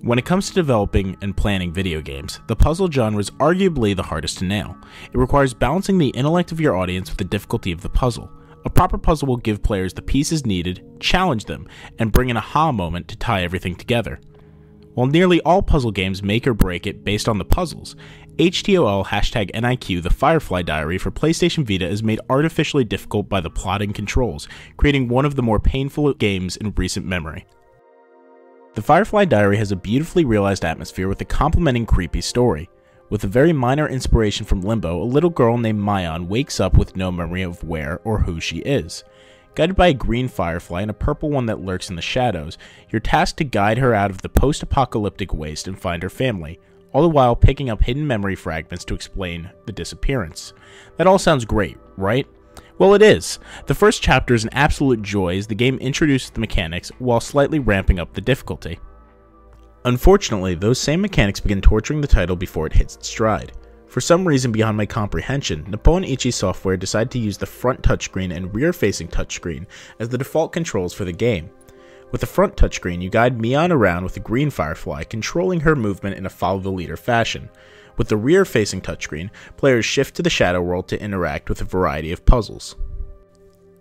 When it comes to developing and planning video games, the puzzle genre is arguably the hardest to nail. It requires balancing the intellect of your audience with the difficulty of the puzzle. A proper puzzle will give players the pieces needed, challenge them, and bring an aha moment to tie everything together. While nearly all puzzle games make or break it based on the puzzles, htoL #NIQ The Firefly Diary for PlayStation Vita is made artificially difficult by the plotting controls, creating one of the more painful games in recent memory. The Firefly Diary has a beautifully realized atmosphere with a complementing creepy story. With a very minor inspiration from Limbo, a little girl named Mayan wakes up with no memory of where or who she is. Guided by a green firefly and a purple one that lurks in the shadows, you're tasked to guide her out of the post-apocalyptic waste and find her family, all the while picking up hidden memory fragments to explain the disappearance. That all sounds great, right? Well, it is. The first chapter is an absolute joy as the game introduces the mechanics while slightly ramping up the difficulty. Unfortunately, those same mechanics begin torturing the title before it hits its stride. For some reason beyond my comprehension, Nippon Ichi Software decided to use the front touchscreen and rear-facing touchscreen as the default controls for the game. With the front touchscreen, you guide Mian around with the green firefly, controlling her movement in a follow-the-leader fashion. With the rear-facing touchscreen, players shift to the shadow world to interact with a variety of puzzles.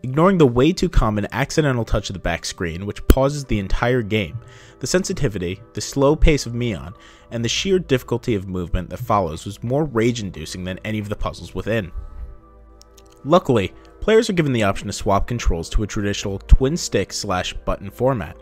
Ignoring the way too common accidental touch of the back screen, which pauses the entire game, the sensitivity, the slow pace of Mian, and the sheer difficulty of movement that follows was more rage-inducing than any of the puzzles within. Luckily, players are given the option to swap controls to a traditional twin-stick/button format.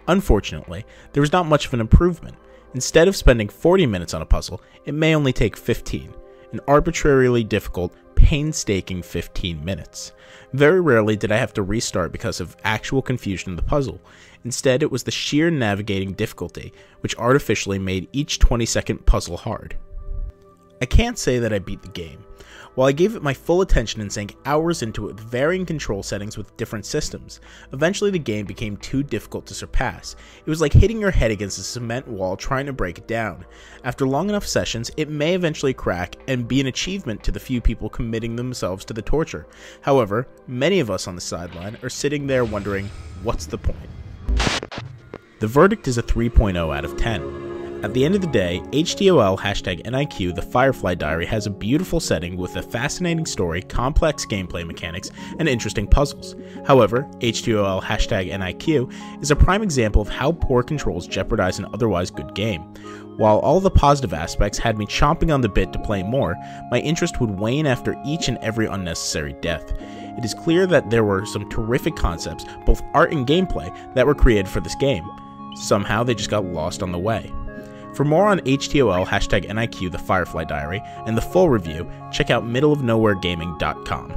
Unfortunately, there was not much of an improvement. Instead of spending 40 minutes on a puzzle, it may only take 15, an arbitrarily difficult, painstaking 15 minutes. Very rarely did I have to restart because of actual confusion in the puzzle. Instead, it was the sheer navigating difficulty, which artificially made each 20-second puzzle hard. I can't say that I beat the game. While I gave it my full attention and sank hours into it with varying control settings with different systems, eventually the game became too difficult to surpass. It was like hitting your head against a cement wall trying to break it down. After long enough sessions, it may eventually crack and be an achievement to the few people committing themselves to the torture. However, many of us on the sideline are sitting there wondering, what's the point? The verdict is a 3.0 out of 10. At the end of the day, htoL #NIQ The Firefly Diary has a beautiful setting with a fascinating story, complex gameplay mechanics, and interesting puzzles. However, htoL #NIQ is a prime example of how poor controls jeopardize an otherwise good game. While all the positive aspects had me chomping on the bit to play more, my interest would wane after each and every unnecessary death. It is clear that there were some terrific concepts, both art and gameplay, that were created for this game. Somehow they just got lost on the way. For more on htoL #NIQ The Firefly Diary and the full review, check out middleofnowheregaming.com.